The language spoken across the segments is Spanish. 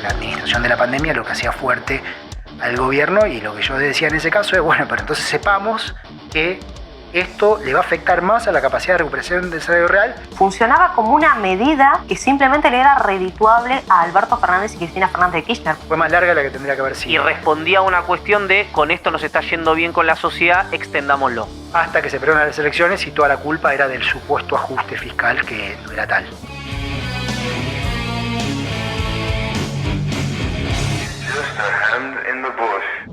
la administración de la pandemia lo que hacía fuerte al gobierno, y lo que yo decía en ese caso es, bueno, pero entonces sepamos que esto le va a afectar más a la capacidad de recuperación del salario real. Funcionaba como una medida que simplemente le era redituable a Alberto Fernández y Cristina Fernández de Kirchner. Fue más larga de la que tendría que haber sido. Y respondía a una cuestión de, con esto nos está yendo bien con la sociedad, extendámoslo. Hasta que se perdieron las elecciones y toda la culpa era del supuesto ajuste fiscal, que no era tal.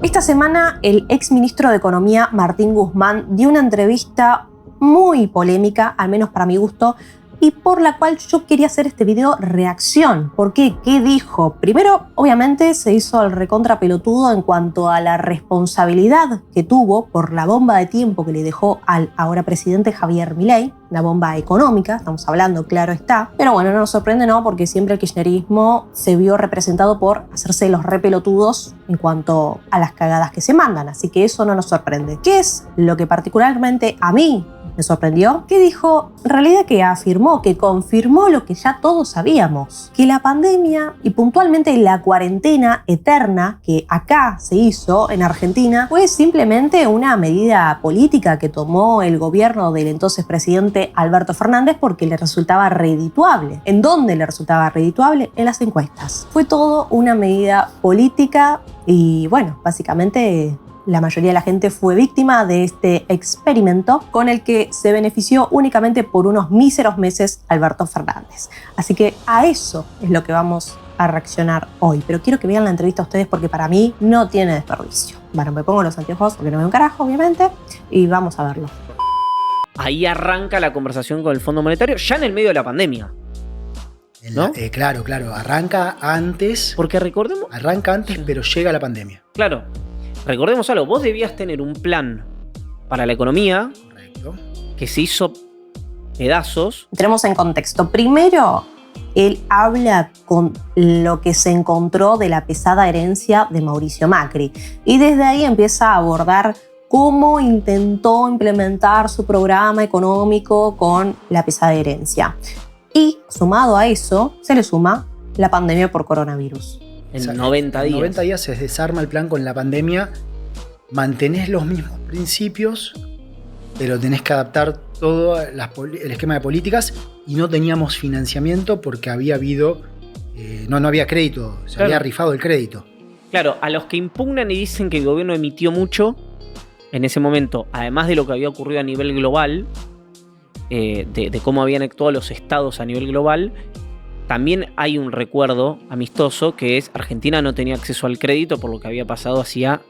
Esta semana el exministro de Economía, Martín Guzmán, dio una entrevista muy polémica, al menos para mi gusto, y por la cual yo quería hacer este video reacción. ¿Por qué? ¿Qué dijo? Primero, obviamente, se hizo el recontra pelotudo en cuanto a la responsabilidad que tuvo por la bomba de tiempo que le dejó al ahora presidente Javier Milei, la bomba económica, estamos hablando, claro está. Pero bueno, no nos sorprende, ¿no? Porque siempre el kirchnerismo se vio representado por hacerse los repelotudos en cuanto a las cagadas que se mandan, así que eso no nos sorprende. ¿Qué es lo que particularmente a mí me sorprendió? Que dijo, en realidad que afirmó, que confirmó lo que ya todos sabíamos, que la pandemia y puntualmente la cuarentena eterna que acá se hizo en Argentina fue simplemente una medida política que tomó el gobierno del entonces presidente Alberto Fernández porque le resultaba redituable. ¿En dónde le resultaba redituable? En las encuestas. Fue todo una medida política y bueno, básicamente la mayoría de la gente fue víctima de este experimento con el que se benefició únicamente por unos míseros meses Alberto Fernández. Así que a eso es lo que vamos a reaccionar hoy. Pero quiero que vean la entrevista a ustedes porque para mí no tiene desperdicio. Bueno, me pongo los anteojos porque no veo un carajo, obviamente, y vamos a verlo. Ahí arranca la conversación con el Fondo Monetario, ya en el medio de la pandemia. ¿No? Claro, arranca antes. Porque recordemos... Arranca antes, pero llega la pandemia. Claro. Recordemos algo, vos debías tener un plan para la economía. Correcto. Que se hizo pedazos. Entremos en contexto. Primero, él habla con lo que se encontró de la pesada herencia de Mauricio Macri. Y desde ahí empieza a abordar cómo intentó implementar su programa económico con la pesada herencia. Y sumado a eso, se le suma la pandemia por coronavirus. En 90 días. En 90 días se desarma el plan con la pandemia, mantenés los mismos principios, pero tenés que adaptar todo el esquema de políticas y no teníamos financiamiento porque había habido, no había crédito, se había rifado el crédito. Claro, a los que impugnan y dicen que el gobierno emitió mucho, en ese momento, además de lo que había ocurrido a nivel global, de cómo habían actuado los estados a nivel global, también hay un recuerdo amistoso que es Argentina no tenía acceso al crédito por lo que había pasado hacía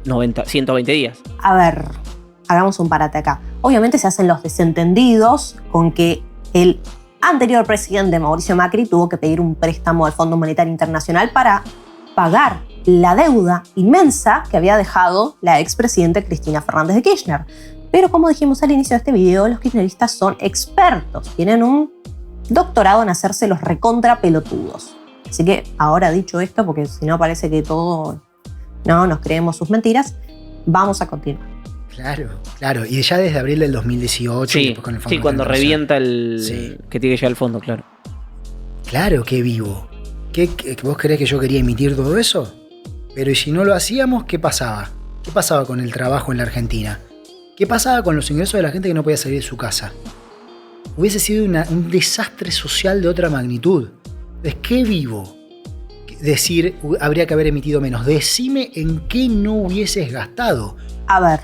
120 días. A ver, hagamos un parate acá. Obviamente se hacen los desentendidos con que el anterior presidente Mauricio Macri tuvo que pedir un préstamo al Fondo Monetario Internacional para pagar la deuda inmensa que había dejado la expresidenta Cristina Fernández de Kirchner. Pero como dijimos al inicio de este video, los kirchneristas son expertos, tienen un doctorado en hacerse los recontra pelotudos. Así que ahora dicho esto, porque si no parece que todo no nos creemos sus mentiras, vamos a continuar. Claro. Y ya desde abril del 2018. Sí, y después con el Fondo sí, cuando revienta Sí. Que tiene que llegar al fondo, claro. Claro que vivo. ¿Vos creés que yo quería emitir todo eso? Pero ¿y si no lo hacíamos, qué pasaba? ¿Qué pasaba con el trabajo en la Argentina? ¿Qué pasaba con los ingresos de la gente que no podía salir de su casa? Hubiese sido un desastre social de otra magnitud. ¿Es qué vivo? Decir, habría que haber emitido menos. Decime en qué no hubieses gastado. A ver,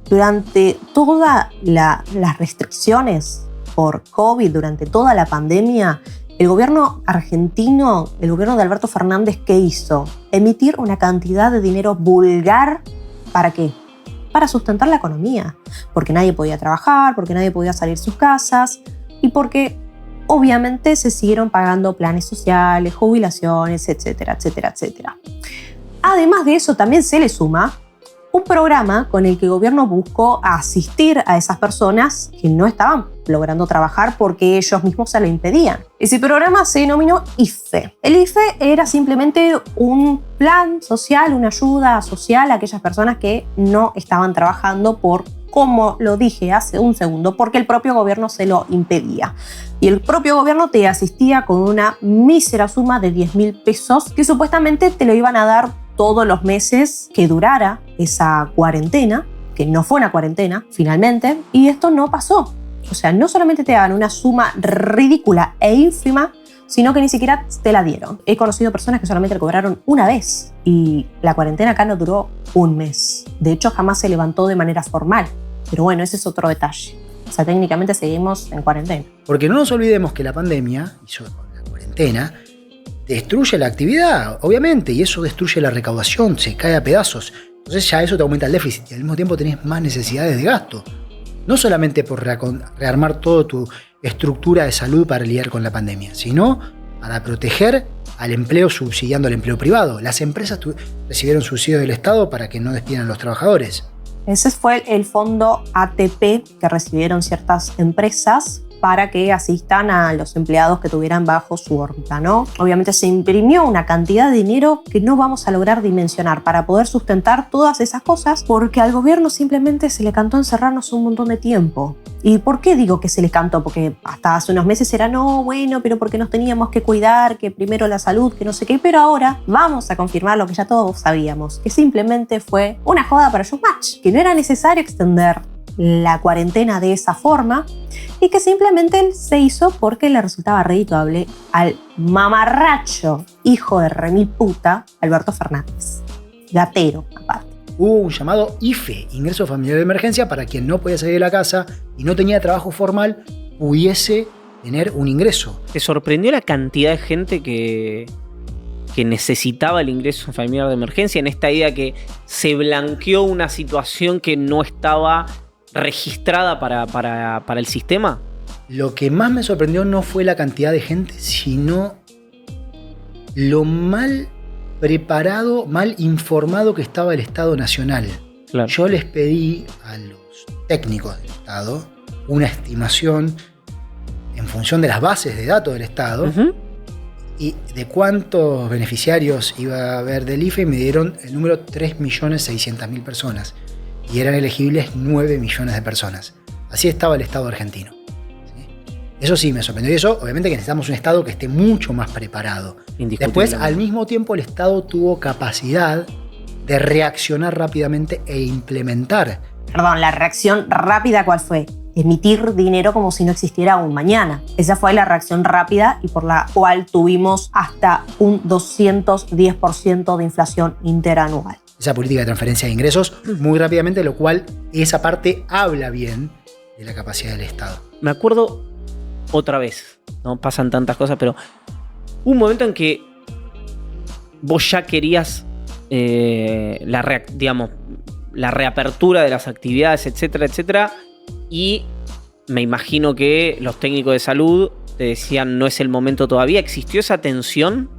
durante todas las restricciones por COVID, durante toda la pandemia, el gobierno argentino, el gobierno de Alberto Fernández, ¿qué hizo? Emitir una cantidad de dinero vulgar. ¿Para qué? Para sustentar la economía, porque nadie podía trabajar, porque nadie podía salir de sus casas y porque obviamente se siguieron pagando planes sociales, jubilaciones, etcétera, etcétera, etcétera. Además de eso, también se le suma un programa con el que el gobierno buscó asistir a esas personas que no estaban logrando trabajar porque ellos mismos se lo impedían. Ese programa se denominó IFE. El IFE era simplemente un plan social, una ayuda social a aquellas personas que no estaban trabajando por como lo dije hace un segundo, porque el propio gobierno se lo impedía. Y el propio gobierno te asistía con una mísera suma de 10.000 pesos que supuestamente te lo iban a dar todos los meses que durara esa cuarentena, que no fue una cuarentena finalmente, y esto no pasó. O sea, no solamente te dan una suma ridícula e ínfima, sino que ni siquiera te la dieron. He conocido personas que solamente la cobraron una vez y la cuarentena acá no duró un mes. De hecho, jamás se levantó de manera formal. Pero bueno, ese es otro detalle. O sea, técnicamente seguimos en cuarentena. Porque no nos olvidemos que la pandemia, y sobre todo la cuarentena, destruye la actividad, obviamente, y eso destruye la recaudación, se cae a pedazos. Entonces ya eso te aumenta el déficit y al mismo tiempo tenés más necesidades de gasto. No solamente por rearmar toda tu estructura de salud para lidiar con la pandemia, sino para proteger al empleo subsidiando al empleo privado. Las empresas recibieron subsidios del Estado para que no despidan a los trabajadores. Ese fue el fondo ATP que recibieron ciertas empresas para que asistan a los empleados que tuvieran bajo su órbita, ¿no? Obviamente se imprimió una cantidad de dinero que no vamos a lograr dimensionar para poder sustentar todas esas cosas, porque al gobierno simplemente se le cantó encerrarnos un montón de tiempo. ¿Y por qué digo que se le cantó? Porque hasta hace unos meses era, no, bueno, pero porque nos teníamos que cuidar, que primero la salud, que no sé qué, pero ahora vamos a confirmar lo que ya todos sabíamos, que simplemente fue una joda para Showmatch, que no era necesario extender la cuarentena de esa forma y que simplemente se hizo porque le resultaba redituable al mamarracho hijo de remil puta Alberto Fernández, gatero aparte. Hubo un llamado IFE, Ingreso Familiar de Emergencia, para quien no podía salir de la casa y no tenía trabajo formal, pudiese tener un ingreso. ¿Te sorprendió la cantidad de gente que necesitaba el ingreso familiar de emergencia, en esta idea que se blanqueó una situación que no estaba registrada para el sistema? Lo que más me sorprendió no fue la cantidad de gente, sino lo mal preparado, mal informado que estaba el Estado Nacional. Claro. Yo les pedí a los técnicos del Estado una estimación en función de las bases de datos del Estado y de cuántos beneficiarios iba a haber del IFE, y me dieron el número 3.600.000 personas. Y eran elegibles 9 millones de personas. Así estaba el Estado argentino. ¿Sí? Eso sí me sorprendió. Y eso, obviamente, que necesitamos un Estado que esté mucho más preparado. Después, al mismo tiempo, el Estado tuvo capacidad de reaccionar rápidamente e implementar. Perdón, la reacción rápida, ¿cuál fue? Emitir dinero como si no existiera un mañana. Esa fue la reacción rápida y por la cual tuvimos hasta un 210% de inflación interanual. Esa política de transferencia de ingresos muy rápidamente, lo cual esa parte habla bien de la capacidad del Estado. Me acuerdo otra vez, ¿no? Pasan tantas cosas, pero un momento en que vos ya querías la reapertura de las actividades, etcétera, etcétera, y me imagino que los técnicos de salud te decían no es el momento todavía. ¿Existió esa tensión?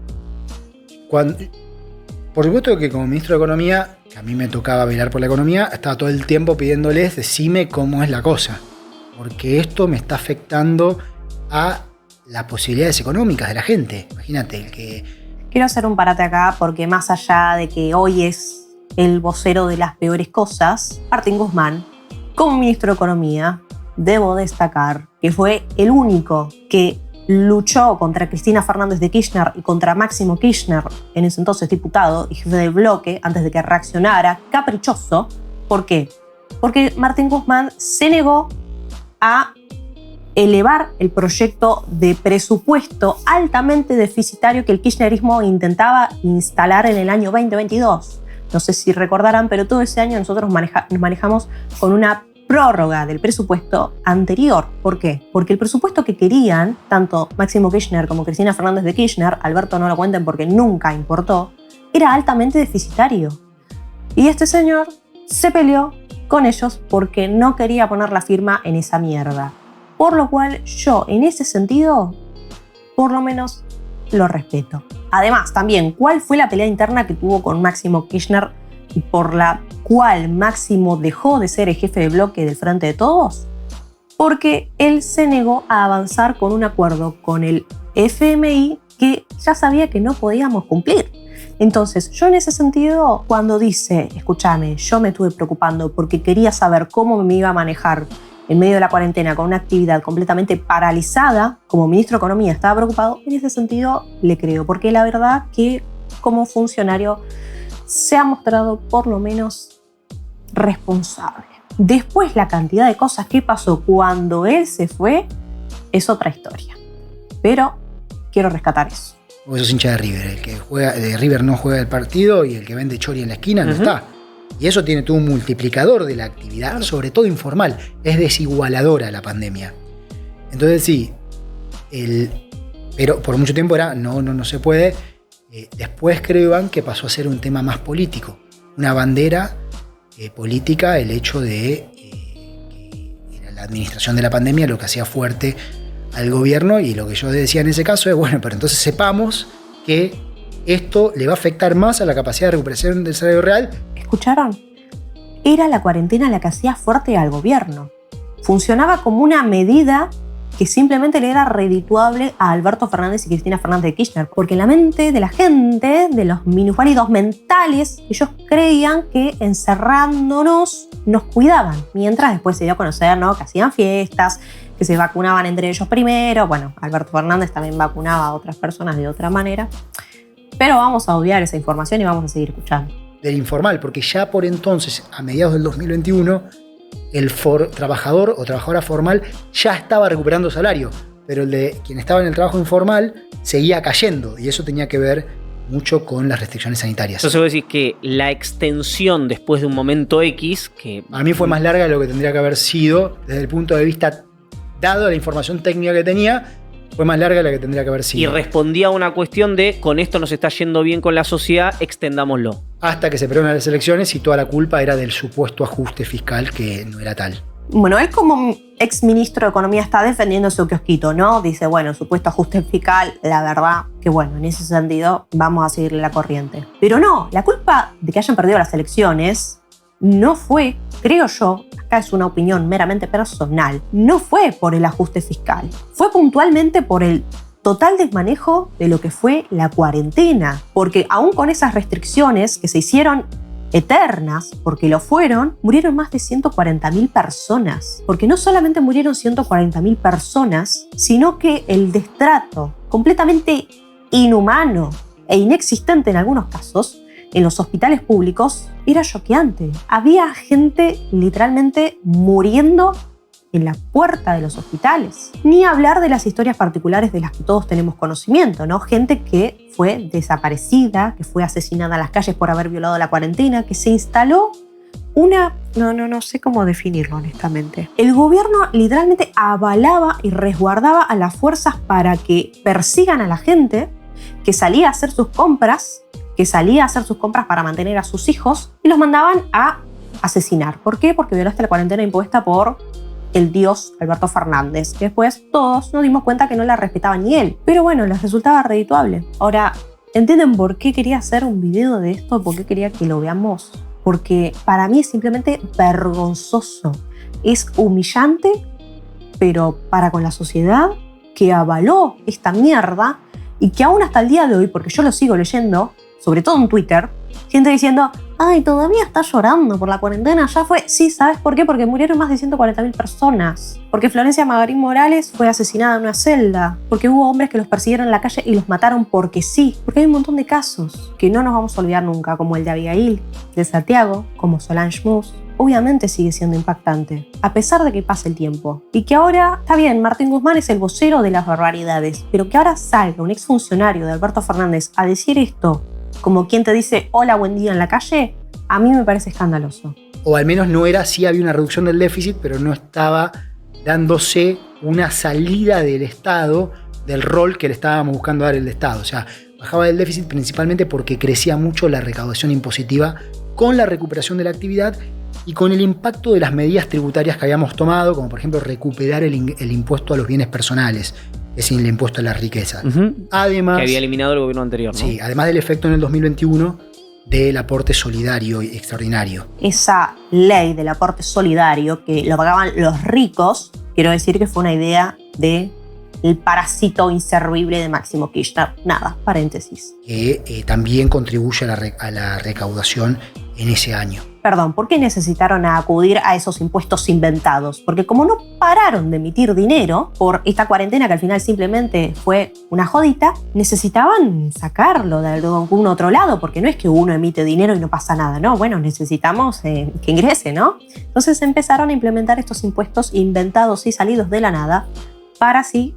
Por supuesto que como ministro de Economía, que a mí me tocaba velar por la economía, estaba todo el tiempo pidiéndoles, decime cómo es la cosa, porque esto me está afectando a las posibilidades económicas de la gente. Imagínate que... Quiero hacer un parate acá porque más allá de que hoy es el vocero de las peores cosas, Martín Guzmán, como ministro de Economía, debo destacar que fue el único que luchó contra Cristina Fernández de Kirchner y contra Máximo Kirchner, en ese entonces diputado y jefe del bloque, antes de que reaccionara caprichoso. ¿Por qué? Porque Martín Guzmán se negó a elevar el proyecto de presupuesto altamente deficitario que el kirchnerismo intentaba instalar en el año 2022. No sé si recordarán, pero todo ese año nosotros nos manejamos con una prórroga del presupuesto anterior. ¿Por qué? Porque el presupuesto que querían, tanto Máximo Kirchner como Cristina Fernández de Kirchner, Alberto no lo cuenten porque nunca importó, era altamente deficitario. Y este señor se peleó con ellos porque no quería poner la firma en esa mierda. Por lo cual yo, en ese sentido, por lo menos lo respeto. Además, también, ¿cuál fue la pelea interna que tuvo con Máximo Kirchner y por la cual Máximo dejó de ser el jefe de bloque del Frente de Todos? Porque él se negó a avanzar con un acuerdo con el FMI que ya sabía que no podíamos cumplir. Entonces, yo en ese sentido, cuando dice, escúchame, yo me estuve preocupando porque quería saber cómo me iba a manejar en medio de la cuarentena con una actividad completamente paralizada, como ministro de Economía estaba preocupado, en ese sentido le creo, porque la verdad que como funcionario se ha mostrado por lo menos responsable. Después, la cantidad de cosas que pasó cuando él se fue es otra historia. Pero quiero rescatar eso. Vos sos hincha de River. El que juega de River no juega el partido y el que vende chori en la esquina no está. Y eso tiene todo un multiplicador de la actividad, sobre todo informal. Es desigualadora la pandemia. Entonces sí, pero por mucho tiempo era no se puede. Después creo, Iván, que pasó a ser un tema más político. Una bandera política, el hecho de que era la administración de la pandemia lo que hacía fuerte al gobierno, y lo que yo decía en ese caso es, bueno, pero entonces sepamos que esto le va a afectar más a la capacidad de recuperación del salario real. ¿Escucharon? Era la cuarentena la que hacía fuerte al gobierno. Funcionaba como una medida que simplemente le era redituable a Alberto Fernández y Cristina Fernández de Kirchner, porque en la mente de la gente, de los minusválidos mentales, ellos creían que encerrándonos nos cuidaban, mientras después se dio a conocer, ¿no?, que hacían fiestas, que se vacunaban entre ellos primero. Bueno, Alberto Fernández también vacunaba a otras personas de otra manera, pero vamos a obviar esa información y vamos a seguir escuchando. Del informal, porque ya por entonces, a mediados del 2021, el trabajador o trabajadora formal ya estaba recuperando salario, pero el de quien estaba en el trabajo informal seguía cayendo, y eso tenía que ver mucho con las restricciones sanitarias. Entonces vos decís que la extensión después de un momento X, que a mí fue más larga de lo que tendría que haber sido desde el punto de vista, dado la información técnica que tenía, fue más larga de la que tendría que haber sido. Y respondía a una cuestión de, con esto nos está yendo bien con la sociedad, extendámoslo. Hasta que se perdieron las elecciones y toda la culpa era del supuesto ajuste fiscal, que no era tal. Bueno, él como exministro de Economía está defendiendo su kiosquito, ¿no? Dice, bueno, supuesto ajuste fiscal, la verdad que bueno, en ese sentido vamos a seguirle la corriente. Pero no, la culpa de que hayan perdido las elecciones no fue, creo yo, acá es una opinión meramente personal, no fue por el ajuste fiscal, fue puntualmente por el total desmanejo de lo que fue la cuarentena, porque aún con esas restricciones que se hicieron eternas, porque lo fueron, murieron más de 140.000 personas, porque no solamente murieron 140.000 personas, sino que el destrato completamente inhumano e inexistente en algunos casos en los hospitales públicos era choqueante. Había gente literalmente muriendo en la puerta de los hospitales. Ni hablar de las historias particulares de las que todos tenemos conocimiento, ¿no? Gente que fue desaparecida, que fue asesinada en las calles por haber violado la cuarentena, que se instaló no sé cómo definirlo honestamente. El gobierno literalmente avalaba y resguardaba a las fuerzas para que persigan a la gente que salía a hacer sus compras, para mantener a sus hijos, y los mandaban a asesinar. ¿Por qué? Porque violaste la cuarentena impuesta por el dios Alberto Fernández, que después todos nos dimos cuenta que no la respetaba ni él. Pero bueno, les resultaba redituable. Ahora, ¿entienden por qué quería hacer un video de esto? ¿Por qué quería que lo veamos? Porque para mí es simplemente vergonzoso. Es humillante, pero para con la sociedad que avaló esta mierda y que aún hasta el día de hoy, porque yo lo sigo leyendo, sobre todo en Twitter, gente diciendo, ay, todavía está llorando por la cuarentena, ya fue. Sí, ¿sabes por qué? Porque murieron más de 140.000 personas. Porque Florencia Magarín Morales fue asesinada en una celda. Porque hubo hombres que los persiguieron en la calle y los mataron porque sí. Porque hay un montón de casos que no nos vamos a olvidar nunca, como el de Abigail, de Santiago, como Solange Mus. Obviamente sigue siendo impactante, a pesar de que pase el tiempo. Y que ahora, está bien, Martín Guzmán es el vocero de las barbaridades, pero que ahora salga un exfuncionario de Alberto Fernández a decir esto, como quien te dice hola, buen día en la calle, a mí me parece escandaloso. O al menos no era así, había una reducción del déficit, pero no estaba dándose una salida del Estado, del rol que le estábamos buscando dar el Estado. O sea, bajaba del déficit principalmente porque crecía mucho la recaudación impositiva con la recuperación de la actividad y con el impacto de las medidas tributarias que habíamos tomado, como por ejemplo recuperar el impuesto a los bienes personales, es decir, el impuesto a la riqueza. Además, que había eliminado el gobierno anterior, ¿no? Sí, además del efecto en el 2021 del aporte solidario y extraordinario. Esa ley del aporte solidario que lo pagaban los ricos, quiero decir que fue una idea de el parásito inservible de Máximo Kirchner. Nada, paréntesis. Que también contribuye a la recaudación en ese año. Perdón, ¿por qué necesitaron acudir a esos impuestos inventados? Porque como no pararon de emitir dinero por esta cuarentena que al final simplemente fue una jodita, necesitaban sacarlo de algún otro lado, porque no es que uno emite dinero y no pasa nada, ¿no? Bueno, necesitamos que ingrese, ¿no? Entonces empezaron a implementar estos impuestos inventados y salidos de la nada para así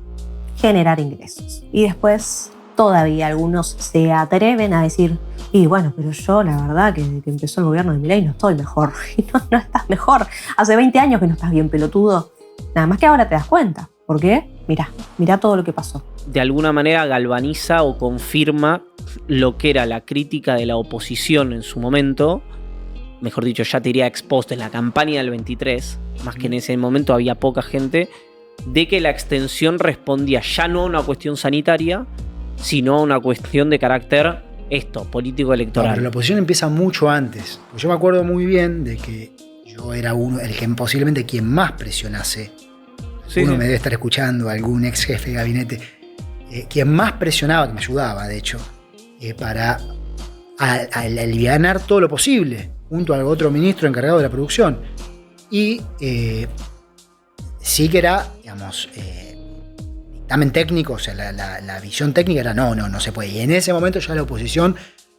generar ingresos. Y después todavía algunos se atreven a decir: y bueno, pero yo la verdad que empezó el gobierno de Milei no estoy mejor. Y no estás mejor. Hace 20 años que no estás bien, pelotudo. Nada más que ahora te das cuenta. ¿Por qué? Mirá todo lo que pasó. De alguna manera galvaniza o confirma lo que era la crítica de la oposición en su momento. Mejor dicho, ya te diría ex post en la campaña del 23, más que en ese momento había poca gente, de que la extensión respondía ya no a una cuestión sanitaria, sino a una cuestión de carácter político electoral. No, pero la oposición empieza mucho antes. Yo me acuerdo muy bien de que yo era el que posiblemente quien más presionase. Sí, Uno sí. me debe estar escuchando, algún ex jefe de gabinete. Quien más presionaba, que me ayudaba, de hecho, para alivianar todo lo posible, junto al otro ministro encargado de la producción. Y sí que era, digamos, dictamen técnico, o sea, la visión técnica era no se puede. Y en ese momento ya la oposición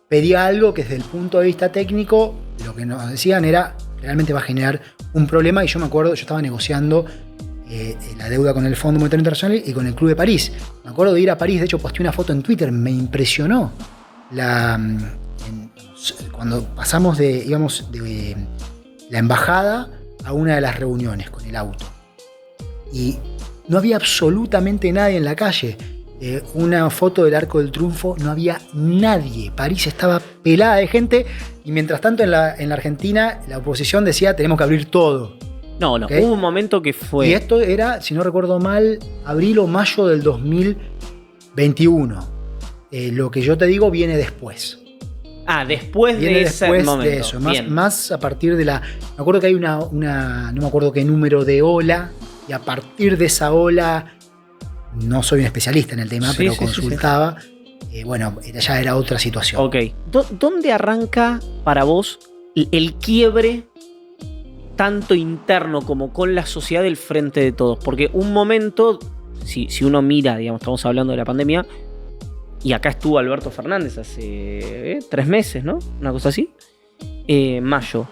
pedía algo que desde el punto de vista técnico, lo que nos decían era, realmente va a generar un problema. Y yo me acuerdo, yo estaba negociando la deuda con el Fondo Monetario Internacional y con el Club de París. Me acuerdo de ir a París, de hecho posteé una foto en Twitter, me impresionó cuando pasamos íbamos de la embajada a una de las reuniones con el auto. Y no había absolutamente nadie en la calle. Una foto del Arco del Triunfo, no había nadie. París estaba pelada de gente y mientras tanto en la Argentina la oposición decía tenemos que abrir todo. No, ¿Okay? Hubo un momento que fue... Y esto era, si no recuerdo mal, abril o mayo del 2021. Lo que yo te digo viene después. Después Viene de ese después momento. de eso. Más a partir de la... Me acuerdo que hay no me acuerdo qué número de ola, y a partir de esa ola, no soy un especialista en el tema, pero consultaba. Bueno, ya era otra situación. Ok. ¿Dónde arranca para vos el quiebre tanto interno como con la sociedad del Frente de Todos? Porque un momento, si uno mira, digamos, estamos hablando de la pandemia, y acá estuvo Alberto Fernández hace 3 meses, ¿no? Una cosa así. Mayo.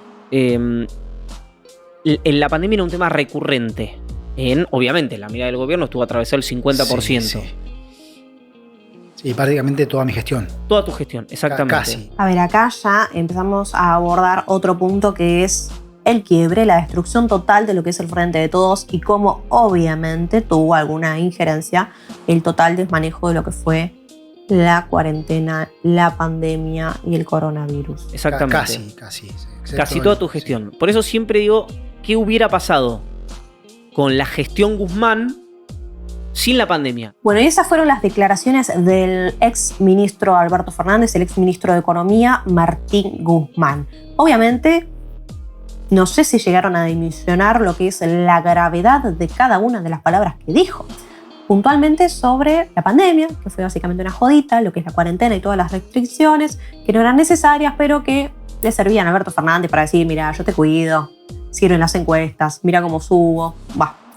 La pandemia era un tema recurrente. Obviamente, la mirada del gobierno estuvo atravesado el 50%. Sí, prácticamente toda mi gestión. Toda tu gestión, exactamente. Casi. A ver, acá ya empezamos a abordar otro punto que es el quiebre, la destrucción total de lo que es el Frente de Todos y cómo obviamente tuvo alguna injerencia el total desmanejo de lo que fue la cuarentena, la pandemia y el coronavirus. Exactamente. Casi Toda tu gestión. Por eso siempre digo, ¿qué hubiera pasado con la gestión Guzmán sin la pandemia? Bueno, y esas fueron las declaraciones del ex ministro Alberto Fernández, el ex ministro de Economía Martín Guzmán. Obviamente, no sé si llegaron a dimensionar lo que es la gravedad de cada una de las palabras que dijo. Puntualmente sobre la pandemia, que fue básicamente una jodita, lo que es la cuarentena y todas las restricciones, que no eran necesarias, pero que le servían a Alberto Fernández para decir, mira, yo te cuido, sirven las encuestas, mira cómo subo,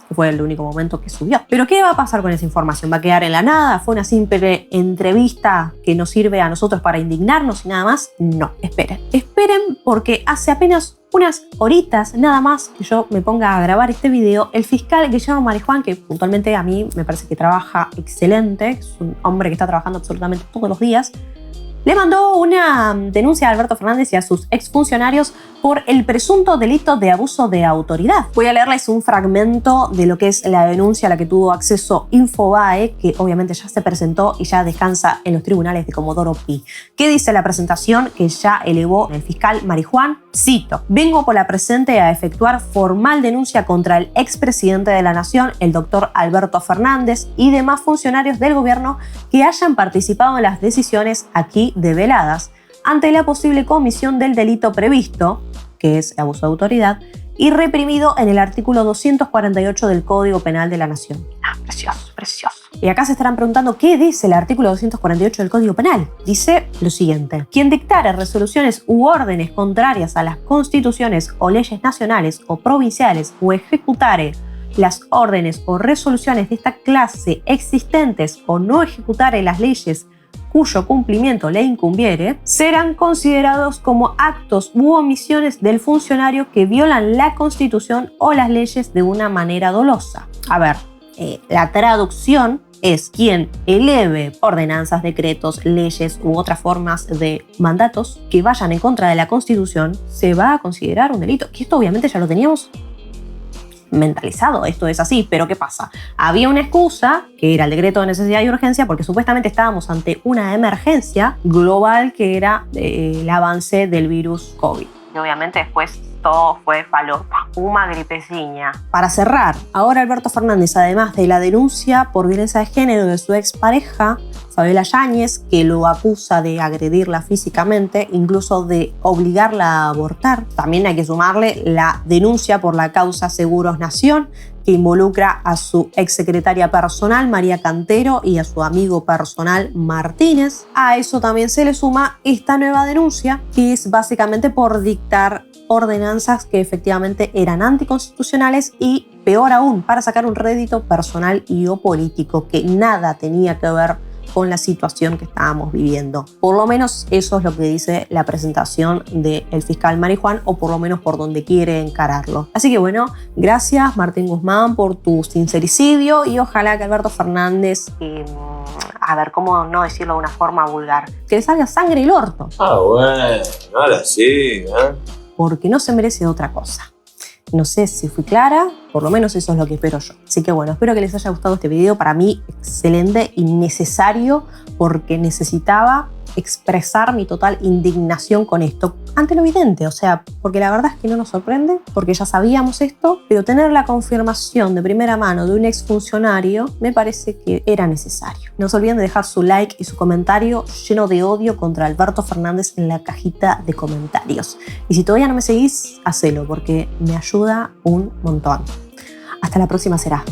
que fue el único momento que subió. Pero ¿qué va a pasar con esa información? ¿Va a quedar en la nada? ¿Fue una simple entrevista que nos sirve a nosotros para indignarnos y nada más? No, esperen porque hace apenas unas horitas nada más que yo me ponga a grabar este video, el fiscal Guillermo Marijuán, que puntualmente a mí me parece que trabaja excelente, es un hombre que está trabajando absolutamente todos los días, le mandó una denuncia a Alberto Fernández y a sus exfuncionarios por el presunto delito de abuso de autoridad. Voy a leerles un fragmento de lo que es la denuncia a la que tuvo acceso Infobae, que obviamente ya se presentó y ya descansa en los tribunales de Comodoro Pi. ¿Qué dice la presentación que ya elevó el fiscal Marijuán? Cito: vengo por la presente a efectuar formal denuncia contra el expresidente de la Nación, el doctor Alberto Fernández, y demás funcionarios del gobierno que hayan participado en las decisiones aquí develadas ante la posible comisión del delito previsto, que es abuso de autoridad, y reprimido en el artículo 248 del Código Penal de la Nación. Precioso, precioso. Y acá se estarán preguntando, ¿qué dice el artículo 248 del Código Penal? Dice lo siguiente: quien dictare resoluciones u órdenes contrarias a las constituciones o leyes nacionales o provinciales o ejecutare las órdenes o resoluciones de esta clase existentes o no ejecutare las leyes cuyo cumplimiento le incumbiere, serán considerados como actos u omisiones del funcionario que violan la Constitución o las leyes de una manera dolosa. A ver, la traducción es: quien eleve ordenanzas, decretos, leyes u otras formas de mandatos que vayan en contra de la Constitución, se va a considerar un delito. Que esto obviamente ya lo teníamos mentalizado, esto es así, pero ¿qué pasa? Había una excusa, que era el decreto de necesidad y urgencia, porque supuestamente estábamos ante una emergencia global que era el avance del virus COVID. Y obviamente después todo fue falopa, una gripeciña. Para cerrar, ahora Alberto Fernández, además de la denuncia por violencia de género de su expareja, Fabiola Yáñez, que lo acusa de agredirla físicamente, incluso de obligarla a abortar. También hay que sumarle la denuncia por la causa Seguros Nación, que involucra a su exsecretaria personal, María Cantero, y a su amigo personal, Martínez. A eso también se le suma esta nueva denuncia, que es básicamente por dictar ordenanzas que efectivamente eran anticonstitucionales y, peor aún, para sacar un rédito personal y o político que nada tenía que ver con la situación que estábamos viviendo. Por lo menos eso es lo que dice la presentación del fiscal Marijuán, o por lo menos por donde quiere encararlo. Así que bueno, gracias Martín Guzmán por tu sincericidio, y ojalá que Alberto Fernández, a ver, ¿cómo no decirlo de una forma vulgar? Que le salga sangre el orto. Ah, bueno, ahora sí, ¿eh? Porque no se merece otra cosa. No sé si fui clara, por lo menos eso es lo que espero yo. Así que bueno, espero que les haya gustado este video. Para mí, excelente y necesario, porque necesitaba expresar mi total indignación con esto ante lo evidente. O sea, porque la verdad es que no nos sorprende, porque ya sabíamos esto, pero tener la confirmación de primera mano de un exfuncionario me parece que era necesario. No se olviden de dejar su like y su comentario lleno de odio contra Alberto Fernández en la cajita de comentarios. Y si todavía no me seguís, hacelo, porque me ayuda un montón. Hasta la próxima será.